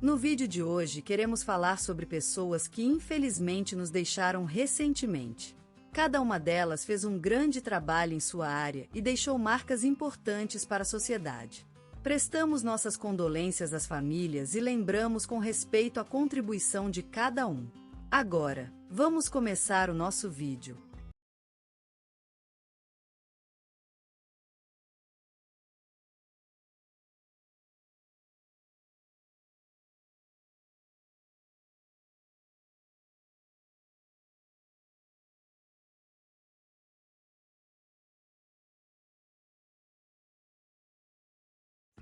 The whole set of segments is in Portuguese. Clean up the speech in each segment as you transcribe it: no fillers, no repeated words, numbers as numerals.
No vídeo de hoje queremos falar sobre pessoas que infelizmente nos deixaram recentemente. Cada uma delas fez um grande trabalho em sua área e deixou marcas importantes para a sociedade. Prestamos nossas condolências às famílias e lembramos com respeito a contribuição de cada um. Agora, vamos começar o nosso vídeo.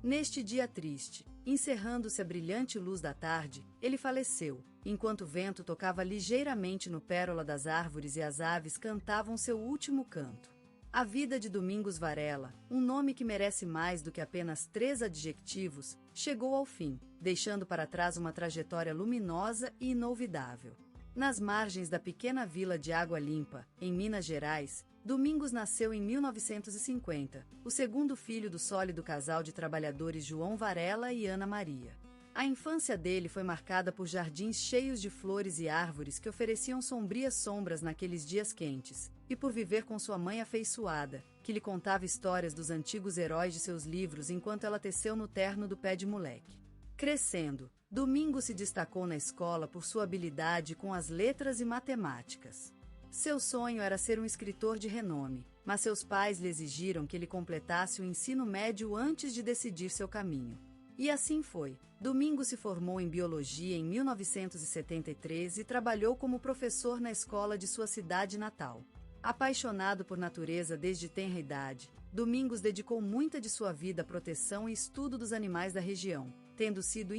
Neste dia triste, encerrando-se a brilhante luz da tarde, ele faleceu, enquanto o vento tocava ligeiramente no pérola das árvores e as aves cantavam seu último canto. A vida de Domingos Varela, um nome que merece mais do que apenas 3 adjetivos, chegou ao fim, deixando para trás uma trajetória luminosa e inolvidável. Nas margens da pequena vila de Água Limpa, em Minas Gerais, Domingos nasceu em 1950, o segundo filho do sólido casal de trabalhadores João Varela e Ana Maria. A infância dele foi marcada por jardins cheios de flores e árvores que ofereciam sombrias sombras naqueles dias quentes, e por viver com sua mãe afeiçoada, que lhe contava histórias dos antigos heróis de seus livros enquanto ela teceu no terno do pé de moleque. Crescendo, Domingos se destacou na escola por sua habilidade com as letras e matemáticas. Seu sonho era ser um escritor de renome, mas seus pais lhe exigiram que ele completasse o ensino médio antes de decidir seu caminho. E assim foi. Domingos se formou em biologia em 1973 e trabalhou como professor na escola de sua cidade natal. Apaixonado por natureza desde tenra idade, Domingos dedicou muita de sua vida à proteção e estudo dos animais da região, tendo sido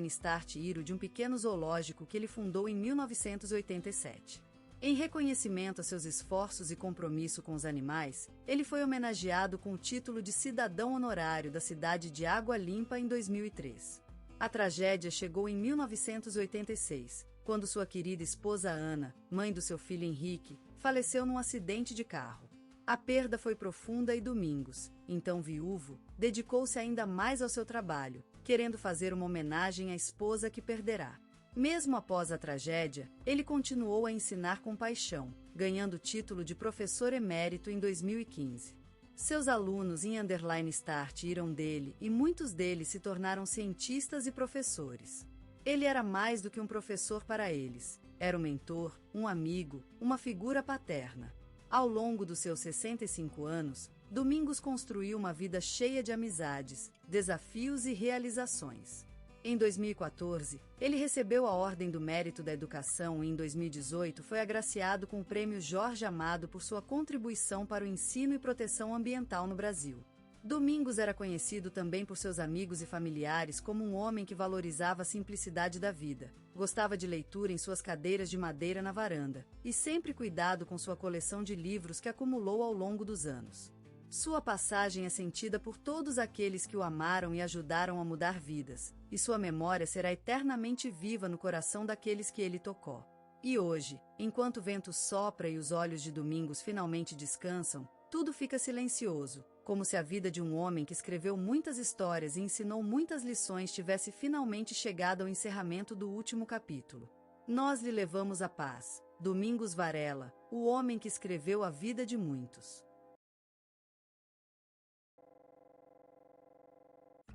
*start hero de um pequeno zoológico que ele fundou em 1987. Em reconhecimento a seus esforços e compromisso com os animais, ele foi homenageado com o título de cidadão honorário da cidade de Água Limpa em 2003. A tragédia chegou em 1986, quando sua querida esposa Ana, mãe do seu filho Henrique, faleceu num acidente de carro. A perda foi profunda e Domingos, então viúvo, dedicou-se ainda mais ao seu trabalho, querendo fazer uma homenagem à esposa que perderá. Mesmo após a tragédia, ele continuou a ensinar com paixão, ganhando o título de professor emérito em 2015. Seus alunos *start iram dele e muitos deles se tornaram cientistas e professores. Ele era mais do que um professor para eles, era um mentor, um amigo, uma figura paterna. Ao longo dos seus 65 anos, Domingos construiu uma vida cheia de amizades, desafios e realizações. Em 2014, ele recebeu a Ordem do Mérito da Educação e em 2018 foi agraciado com o Prêmio Jorge Amado por sua contribuição para o ensino e proteção ambiental no Brasil. Domingos era conhecido também por seus amigos e familiares como um homem que valorizava a simplicidade da vida, gostava de leitura em suas cadeiras de madeira na varanda, e sempre cuidado com sua coleção de livros que acumulou ao longo dos anos. Sua passagem é sentida por todos aqueles que o amaram e ajudaram a mudar vidas, e sua memória será eternamente viva no coração daqueles que ele tocou. E hoje, enquanto o vento sopra e os olhos de Domingos finalmente descansam, tudo fica silencioso, como se a vida de um homem que escreveu muitas histórias e ensinou muitas lições tivesse finalmente chegado ao encerramento do último capítulo. Nós lhe levamos a paz, Domingos Varela, o homem que escreveu a vida de muitos.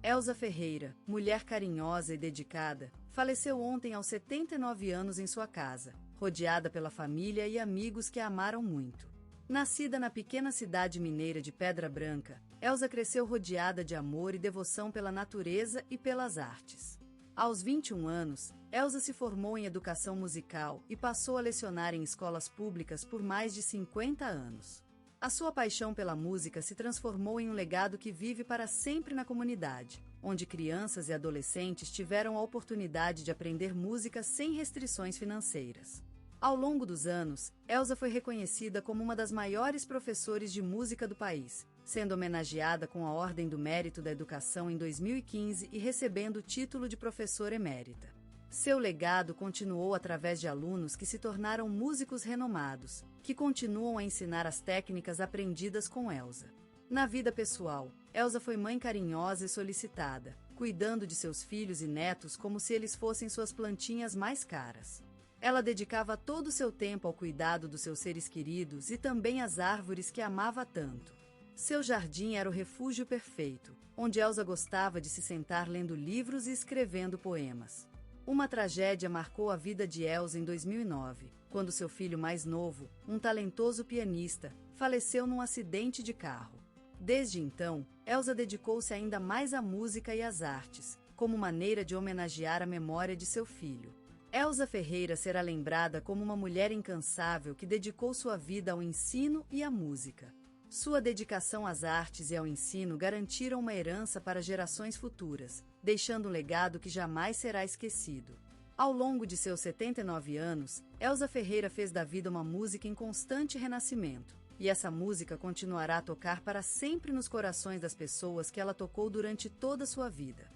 Elza Ferreira, mulher carinhosa e dedicada, faleceu ontem aos 79 anos em sua casa, rodeada pela família e amigos que a amaram muito. Nascida na pequena cidade mineira de Pedra Branca, Elza cresceu rodeada de amor e devoção pela natureza e pelas artes. Aos 21 anos, Elza se formou em educação musical e passou a lecionar em escolas públicas por mais de 50 anos. A sua paixão pela música se transformou em um legado que vive para sempre na comunidade, onde crianças e adolescentes tiveram a oportunidade de aprender música sem restrições financeiras. Ao longo dos anos, Elza foi reconhecida como uma das maiores professores de música do país, sendo homenageada com a Ordem do Mérito da Educação em 2015 e recebendo o título de professora emérita. Seu legado continuou através de alunos que se tornaram músicos renomados, que continuam a ensinar as técnicas aprendidas com Elza. Na vida pessoal, Elza foi mãe carinhosa e solicitada, cuidando de seus filhos e netos como se eles fossem suas plantinhas mais caras. Ela dedicava todo o seu tempo ao cuidado dos seus seres queridos e também às árvores que amava tanto. Seu jardim era o refúgio perfeito, onde Elsa gostava de se sentar lendo livros e escrevendo poemas. Uma tragédia marcou a vida de Elsa em 2009, quando seu filho mais novo, um talentoso pianista, faleceu num acidente de carro. Desde então, Elsa dedicou-se ainda mais à música e às artes, como maneira de homenagear a memória de seu filho. Elsa Ferreira será lembrada como uma mulher incansável que dedicou sua vida ao ensino e à música. Sua dedicação às artes e ao ensino garantiram uma herança para gerações futuras, deixando um legado que jamais será esquecido. Ao longo de seus 79 anos, Elsa Ferreira fez da vida uma música em constante renascimento, e essa música continuará a tocar para sempre nos corações das pessoas que ela tocou durante toda a sua vida.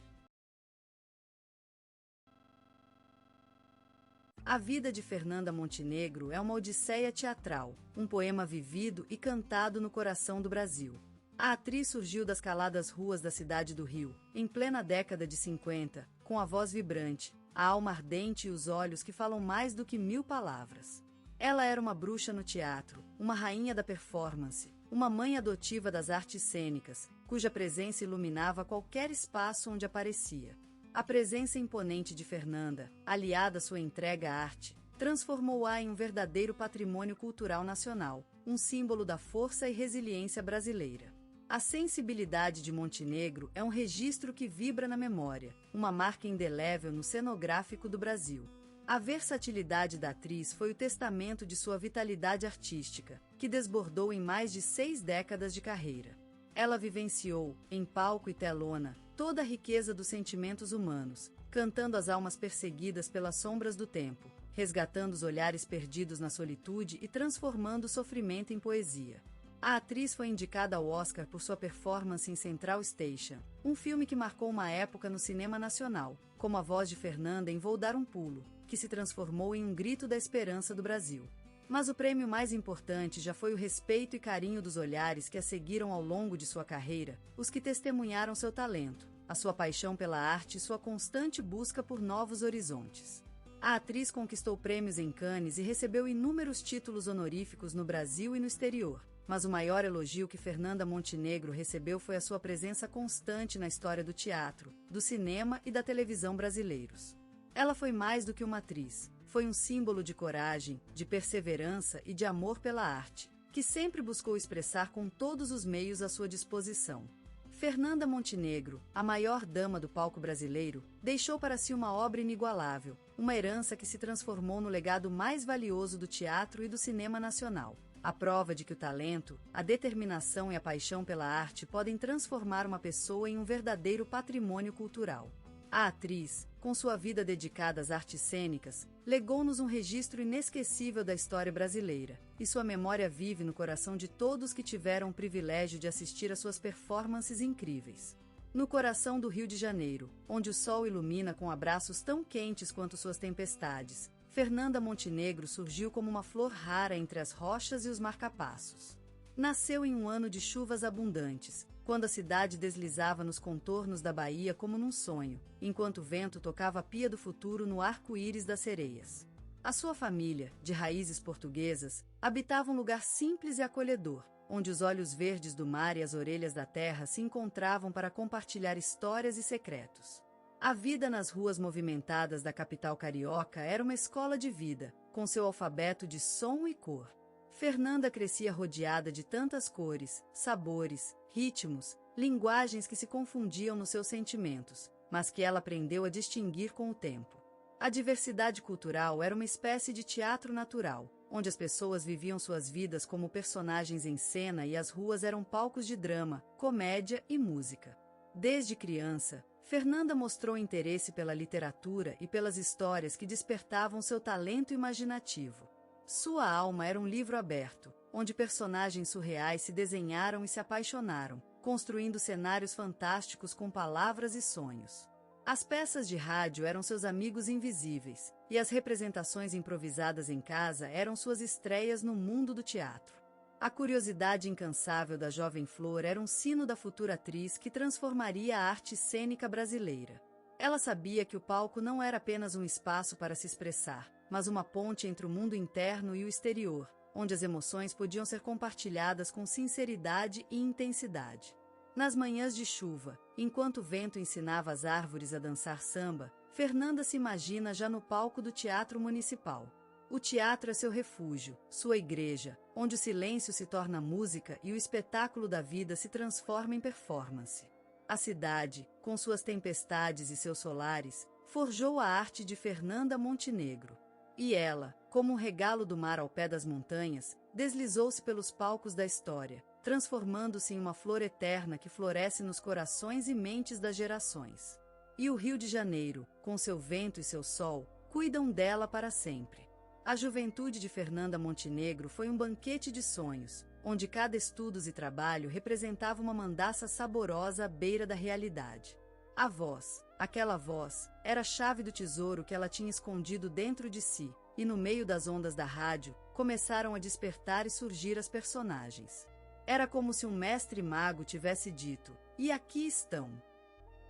A vida de Fernanda Montenegro é uma odisseia teatral, um poema vivido e cantado no coração do Brasil. A atriz surgiu das caladas ruas da cidade do Rio, em plena década de 50, com a voz vibrante, a alma ardente e os olhos que falam mais do que 1000 palavras. Ela era uma bruxa no teatro, uma rainha da performance, uma mãe adotiva das artes cênicas, cuja presença iluminava qualquer espaço onde aparecia. A presença imponente de Fernanda, aliada à sua entrega à arte, transformou-a em um verdadeiro patrimônio cultural nacional, um símbolo da força e resiliência brasileira. A sensibilidade de Montenegro é um registro que vibra na memória, uma marca indelével no cenográfico do Brasil. A versatilidade da atriz foi o testamento de sua vitalidade artística, que desbordou em mais de 6 décadas de carreira. Ela vivenciou, em palco e telona, toda a riqueza dos sentimentos humanos, cantando as almas perseguidas pelas sombras do tempo, resgatando os olhares perdidos na solitude e transformando o sofrimento em poesia. A atriz foi indicada ao Oscar por sua performance em Central Station, um filme que marcou uma época no cinema nacional, como a voz de Fernanda em Vou Dar um Pulo, que se transformou em um grito da esperança do Brasil. Mas o prêmio mais importante já foi o respeito e carinho dos olhares que a seguiram ao longo de sua carreira, os que testemunharam seu talento, a sua paixão pela arte e sua constante busca por novos horizontes. A atriz conquistou prêmios em Cannes e recebeu inúmeros títulos honoríficos no Brasil e no exterior, mas o maior elogio que Fernanda Montenegro recebeu foi a sua presença constante na história do teatro, do cinema e da televisão brasileiros. Ela foi mais do que uma atriz. Foi um símbolo de coragem, de perseverança e de amor pela arte, que sempre buscou expressar com todos os meios à sua disposição. Fernanda Montenegro, a maior dama do palco brasileiro, deixou para si uma obra inigualável, uma herança que se transformou no legado mais valioso do teatro e do cinema nacional. A prova de que o talento, a determinação e a paixão pela arte podem transformar uma pessoa em um verdadeiro patrimônio cultural. A atriz, com sua vida dedicada às artes cênicas, legou-nos um registro inesquecível da história brasileira, e sua memória vive no coração de todos que tiveram o privilégio de assistir às suas performances incríveis. No coração do Rio de Janeiro, onde o sol ilumina com abraços tão quentes quanto suas tempestades, Fernanda Montenegro surgiu como uma flor rara entre as rochas e os marcapassos. Nasceu em um ano de chuvas abundantes, quando a cidade deslizava nos contornos da Bahia como num sonho, enquanto o vento tocava a pia do futuro no arco-íris das sereias. A sua família, de raízes portuguesas, habitava um lugar simples e acolhedor, onde os olhos verdes do mar e as orelhas da terra se encontravam para compartilhar histórias e secretos. A vida nas ruas movimentadas da capital carioca era uma escola de vida, com seu alfabeto de som e cor. Fernanda crescia rodeada de tantas cores, sabores, ritmos, linguagens que se confundiam nos seus sentimentos, mas que ela aprendeu a distinguir com o tempo. A diversidade cultural era uma espécie de teatro natural, onde as pessoas viviam suas vidas como personagens em cena e as ruas eram palcos de drama, comédia e música. Desde criança, Fernanda mostrou interesse pela literatura e pelas histórias que despertavam seu talento imaginativo. Sua alma era um livro aberto, onde personagens surreais se desenharam e se apaixonaram, construindo cenários fantásticos com palavras e sonhos. As peças de rádio eram seus amigos invisíveis, e as representações improvisadas em casa eram suas estreias no mundo do teatro. A curiosidade incansável da jovem Flor era um sino da futura atriz que transformaria a arte cênica brasileira. Ela sabia que o palco não era apenas um espaço para se expressar, mas uma ponte entre o mundo interno e o exterior, onde as emoções podiam ser compartilhadas com sinceridade e intensidade. Nas manhãs de chuva, enquanto o vento ensinava as árvores a dançar samba, Fernanda se imagina já no palco do Teatro Municipal. O teatro é seu refúgio, sua igreja, onde o silêncio se torna música e o espetáculo da vida se transforma em performance. A cidade, com suas tempestades e seus solares, forjou a arte de Fernanda Montenegro. E ela, como um regalo do mar ao pé das montanhas, deslizou-se pelos palcos da história, transformando-se em uma flor eterna que floresce nos corações e mentes das gerações. E o Rio de Janeiro, com seu vento e seu sol, cuidam dela para sempre. A juventude de Fernanda Montenegro foi um banquete de sonhos, onde cada estudos e trabalho representava uma mandaça saborosa à beira da realidade. A voz, aquela voz, era a chave do tesouro que ela tinha escondido dentro de si, e no meio das ondas da rádio, começaram a despertar e surgir as personagens. Era como se um mestre mago tivesse dito: "E aqui estão."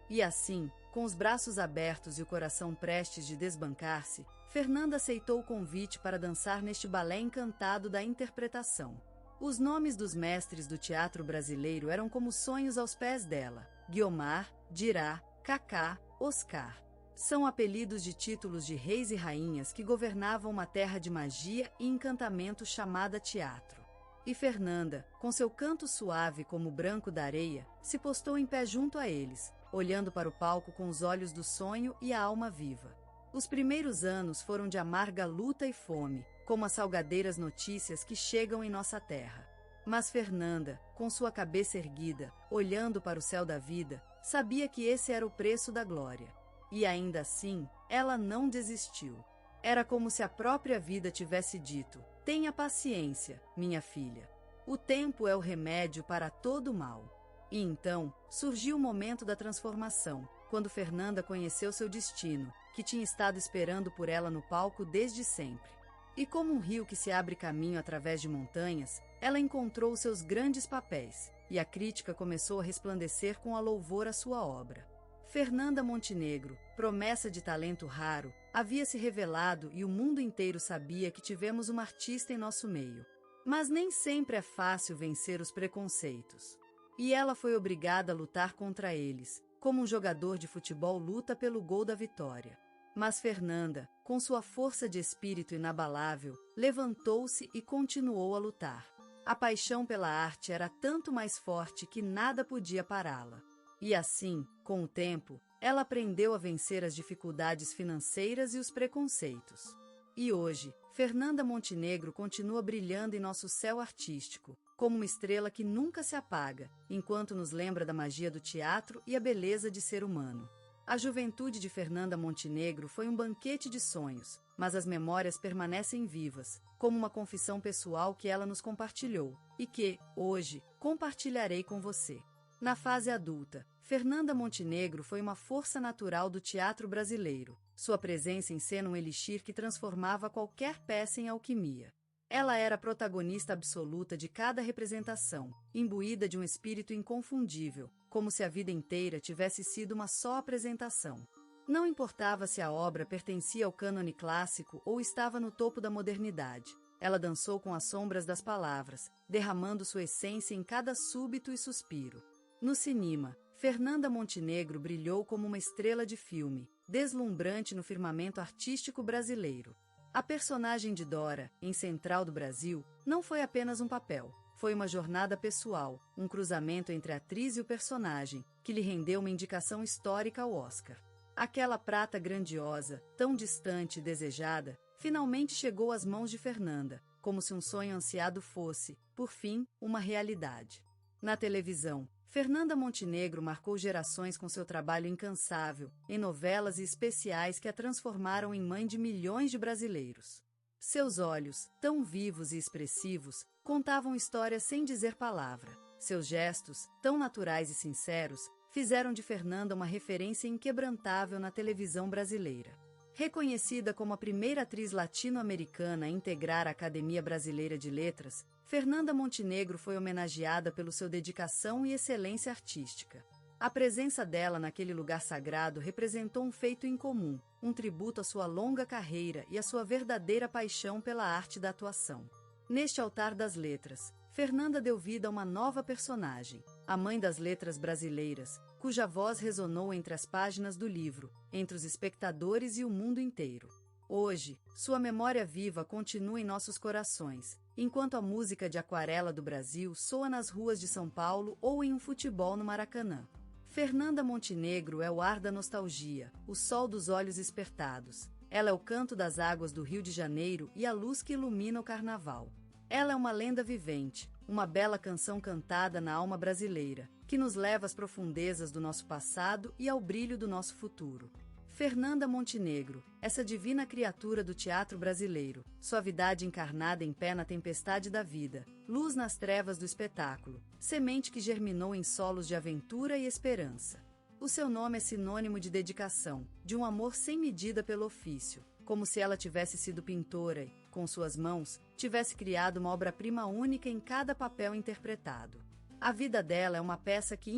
E assim, com os braços abertos e o coração prestes de desbancar-se, Fernanda aceitou o convite para dançar neste balé encantado da interpretação. Os nomes dos mestres do teatro brasileiro eram como sonhos aos pés dela: Guiomar, Dirá, Cacá, Oscar. São apelidos de títulos de reis e rainhas que governavam uma terra de magia e encantamento chamada teatro. E Fernanda, com seu canto suave como o branco da areia, se postou em pé junto a eles, olhando para o palco com os olhos do sonho e a alma viva. Os primeiros anos foram de amarga luta e fome, como as salgadeiras notícias que chegam em nossa terra. Mas Fernanda, com sua cabeça erguida, olhando para o céu da vida, sabia que esse era o preço da glória. E ainda assim, ela não desistiu. Era como se a própria vida tivesse dito: "Tenha paciência, minha filha. O tempo é o remédio para todo mal." E então, surgiu o momento da transformação, quando Fernanda conheceu seu destino, que tinha estado esperando por ela no palco desde sempre. E como um rio que se abre caminho através de montanhas, ela encontrou seus grandes papéis, e a crítica começou a resplandecer com a louvor à sua obra. Fernanda Montenegro, promessa de talento raro, havia se revelado e o mundo inteiro sabia que tivemos uma artista em nosso meio. Mas nem sempre é fácil vencer os preconceitos. E ela foi obrigada a lutar contra eles, como um jogador de futebol luta pelo gol da vitória. Mas Fernanda, com sua força de espírito inabalável, levantou-se e continuou a lutar. A paixão pela arte era tanto mais forte que nada podia pará-la. E assim, com o tempo, ela aprendeu a vencer as dificuldades financeiras e os preconceitos. E hoje, Fernanda Montenegro continua brilhando em nosso céu artístico, como uma estrela que nunca se apaga, enquanto nos lembra da magia do teatro e a beleza de ser humano. A juventude de Fernanda Montenegro foi um banquete de sonhos, mas as memórias permanecem vivas, como uma confissão pessoal que ela nos compartilhou, e que, hoje, compartilharei com você. Na fase adulta, Fernanda Montenegro foi uma força natural do teatro brasileiro, sua presença em cena um elixir que transformava qualquer peça em alquimia. Ela era a protagonista absoluta de cada representação, imbuída de um espírito inconfundível, como se a vida inteira tivesse sido uma só apresentação. Não importava se a obra pertencia ao cânone clássico ou estava no topo da modernidade. Ela dançou com as sombras das palavras, derramando sua essência em cada súbito e suspiro. No cinema, Fernanda Montenegro brilhou como uma estrela de filme, deslumbrante no firmamento artístico brasileiro. A personagem de Dora, em Central do Brasil, não foi apenas um papel. Foi uma jornada pessoal, um cruzamento entre a atriz e o personagem, que lhe rendeu uma indicação histórica ao Oscar. Aquela prata grandiosa, tão distante e desejada, finalmente chegou às mãos de Fernanda, como se um sonho ansiado fosse, por fim, uma realidade. Na televisão, Fernanda Montenegro marcou gerações com seu trabalho incansável, em novelas e especiais que a transformaram em mãe de milhões de brasileiros. Seus olhos, tão vivos e expressivos, contavam histórias sem dizer palavra. Seus gestos, tão naturais e sinceros, fizeram de Fernanda uma referência inquebrantável na televisão brasileira. Reconhecida como a primeira atriz latino-americana a integrar a Academia Brasileira de Letras, Fernanda Montenegro foi homenageada pela sua dedicação e excelência artística. A presença dela naquele lugar sagrado representou um feito incomum, um tributo à sua longa carreira e à sua verdadeira paixão pela arte da atuação. Neste altar das letras, Fernanda deu vida a uma nova personagem, a mãe das letras brasileiras, cuja voz ressonou entre as páginas do livro, entre os espectadores e o mundo inteiro. Hoje, sua memória viva continua em nossos corações, enquanto a música de Aquarela do Brasil soa nas ruas de São Paulo ou em um futebol no Maracanã. Fernanda Montenegro é o ar da nostalgia, o sol dos olhos espertados. Ela é o canto das águas do Rio de Janeiro e a luz que ilumina o carnaval. Ela é uma lenda vivente, uma bela canção cantada na alma brasileira, que nos leva às profundezas do nosso passado e ao brilho do nosso futuro. Fernanda Montenegro, essa divina criatura do teatro brasileiro, suavidade encarnada em pé na tempestade da vida, luz nas trevas do espetáculo, semente que germinou em solos de aventura e esperança. O seu nome é sinônimo de dedicação, de um amor sem medida pelo ofício, como se ela tivesse sido pintora e, com suas mãos, tivesse criado uma obra-prima única em cada papel interpretado. A vida dela é uma peça que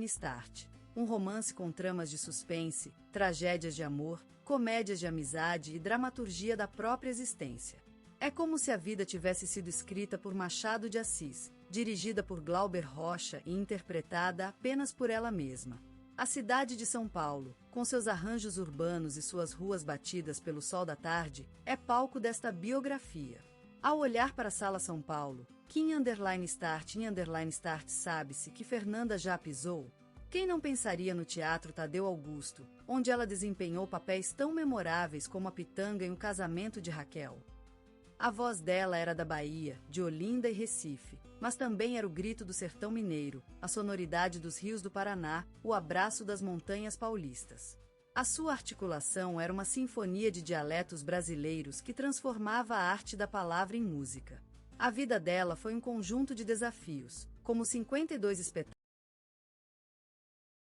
start. Um romance com tramas de suspense, tragédias de amor, comédias de amizade e dramaturgia da própria existência. É como se a vida tivesse sido escrita por Machado de Assis, dirigida por Glauber Rocha e interpretada apenas por ela mesma. A cidade de São Paulo, com seus arranjos urbanos e suas ruas batidas pelo sol da tarde, é palco desta biografia. Ao olhar para a Sala São Paulo, que start sabe-se que Fernanda já pisou. Quem não pensaria no Teatro Tadeu Augusto, onde ela desempenhou papéis tão memoráveis como a Pitanga em O Casamento de Raquel? A voz dela era da Bahia, de Olinda e Recife, mas também era o grito do sertão mineiro, a sonoridade dos rios do Paraná, o abraço das montanhas paulistas. A sua articulação era uma sinfonia de dialetos brasileiros que transformava a arte da palavra em música. A vida dela foi um conjunto de desafios, como 52 espetáculos